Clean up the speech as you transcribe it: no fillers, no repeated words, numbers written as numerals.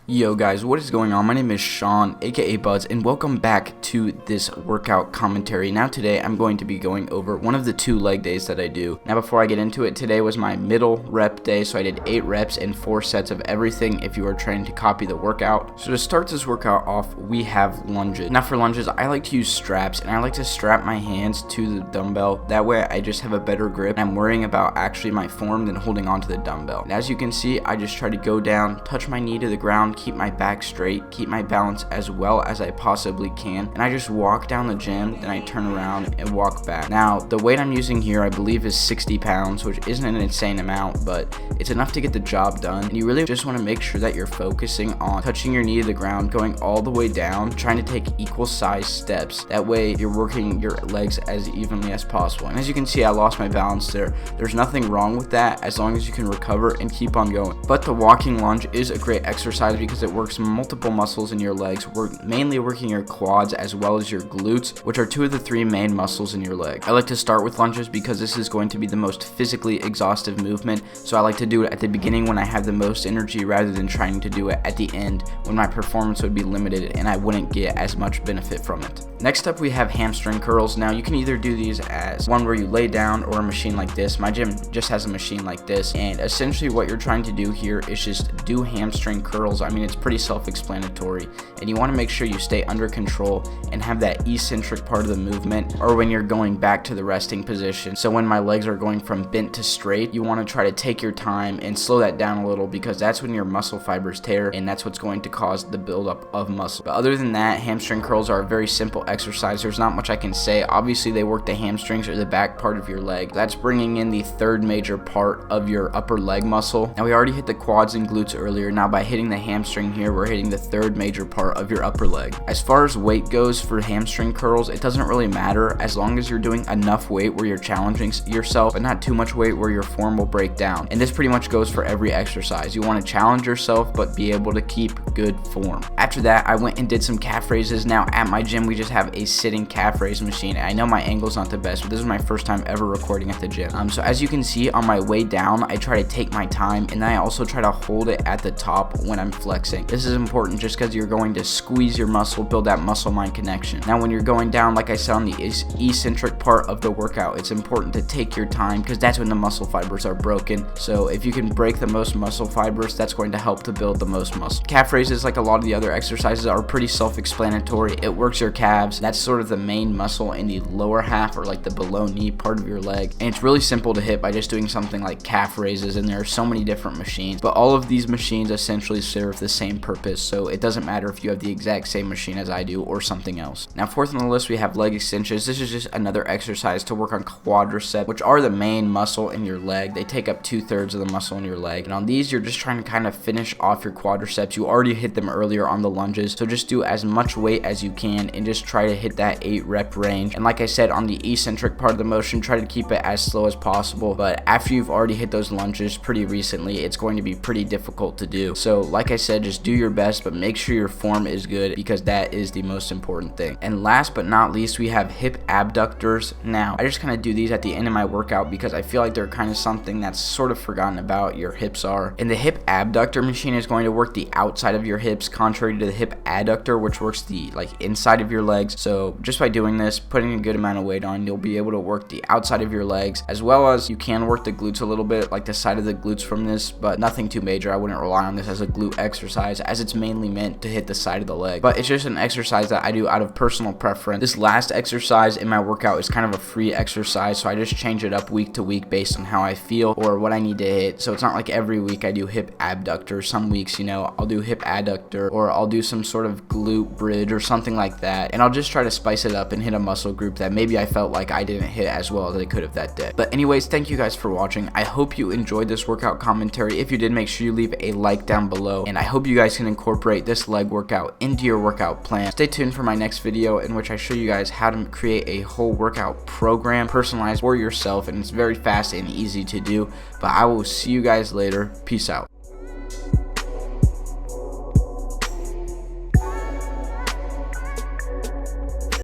Yo guys, what is going on? My name is Sean, aka Budz, and welcome back to this workout commentary. Now today I'm going to be going over one of the 2 leg days that I do. Now before I get into it, today was my middle rep day, so I did 8 reps and 4 sets of everything if you are trying to copy the workout. So to start this workout off, we have lunges. Now for lunges, I like to use straps, and I like to strap my hands to the dumbbell. That way I just have a better grip. I'm worrying about actually my form than holding onto the dumbbell. And as you can see, I just try to go down, touch my knee to the ground, keep my back straight, keep my balance as well as I possibly can, and I just walk down the gym, then I turn around and walk back. Now the weight I'm using here I believe is 60 pounds, which isn't an insane amount, but it's enough to get the job done. And you really just want to make sure that you're focusing on touching your knee to the ground, going all the way down, trying to take equal size steps. That way you're working your legs as evenly as possible. And as you can see, I lost my balance there. There's nothing wrong with that as long as you can recover and keep on going. But the walking lunge is a great exercise because it works multiple muscles in your legs. We're mainly working your quads as well as your glutes, which are 2 of the 3 main muscles in your leg. I like to start with lunges because this is going to be the most physically exhaustive movement, so I like to do it at the beginning when I have the most energy rather than trying to do it at the end when my performance would be limited and I wouldn't get as much benefit from it. Next up we have hamstring curls. Now you can either do these as one where you lay down or a machine like this. My gym just has a machine like this, and essentially what you're trying to do here is just do hamstring curls. I mean, it's pretty self-explanatory, and you want to make sure you stay under control and have that eccentric part of the movement, or when you're going back to the resting position. So when my legs are going from bent to straight, you want to try to take your time and slow that down a little, because that's when your muscle fibers tear, and that's what's going to cause the buildup of muscle. But other than that, hamstring curls are a very simple exercise. There's not much I can say. Obviously they work the hamstrings or the back part of your leg. That's bringing in the 3rd major part of your upper leg muscle. Now we already hit the quads and glutes earlier. Now by hitting the hamstring here, we're hitting the 3rd major part of your upper leg. As far as weight goes for hamstring curls, it doesn't really matter as long as you're doing enough weight where you're challenging yourself, but not too much weight where your form will break down. And this pretty much goes for every exercise. You want to challenge yourself but be able to keep good form. After that, I went and did some calf raises. Now at my gym we just have a sitting calf raise machine. I know my angle's not the best, but this is my first time ever recording at the gym. So as you can see, on my way down I try to take my time, and then I also try to hold it at the top when I'm flexing. This is important just because you're going to squeeze your muscle, build that muscle mind connection. Now when you're going down, like I said, on the eccentric part of the workout, it's important to take your time because that's when the muscle fibers are broken. So if you can break the most muscle fibers, that's going to help to build the most muscle. Calf raises, like a lot of the other exercises, are pretty self-explanatory. It works your calves. That's sort of the main muscle in the lower half, or like the below knee part of your leg, and it's really simple to hit by just doing something like calf raises. And there are so many different machines, but all of these machines essentially serve the same purpose, so it doesn't matter if you have the exact same machine as I do or something else. Now 4th on the list we have leg extensions. This is just another exercise to work on quadriceps, which are the main muscle in your leg. They take up 2/3 of the muscle in your leg, and on these you're just trying to kind of finish off your quadriceps. You already hit them earlier on the lunges, so just do as much weight as you can and just try to hit that 8 rep range. And like I said, on the eccentric part of the motion, try to keep it as slow as possible, but after you've already hit those lunges pretty recently, it's going to be pretty difficult to do. So like I said, just do your best, but make sure your form is good because that is the most important thing. And last but not least, we have hip abductors. Now I just kind of do these at the end of my workout because I feel like they're kind of something that's sort of forgotten about. Your hips are, and the hip abductor machine is going to work the outside of your hips, contrary to the hip adductor, which works the inside of your legs. So just by doing this, putting a good amount of weight on, you'll be able to work the outside of your legs, as well as you can work the glutes a little bit, like the side of the glutes from this, but nothing too major. I wouldn't rely on this as a glute exercise, as it's mainly meant to hit the side of the leg, but it's just an exercise that I do out of personal preference. This last exercise in my workout is kind of a free exercise, so I just change it up week to week based on how I feel or what I need to hit. So it's not like every week I do hip abductor. Some weeks, I'll do hip adductor, or I'll do some sort of glute bridge or something like that, and I'll just try to spice it up and hit a muscle group that maybe I felt like I didn't hit as well as I could have that day. But anyways, thank you guys for watching. I hope you enjoyed this workout commentary. If you did, make sure you leave a like down below, and I hope you guys can incorporate this leg workout into your workout plan. Stay tuned for my next video in which I show you guys how to create a whole workout program personalized for yourself, and it's very fast and easy to do. But I will see you guys later. Peace out.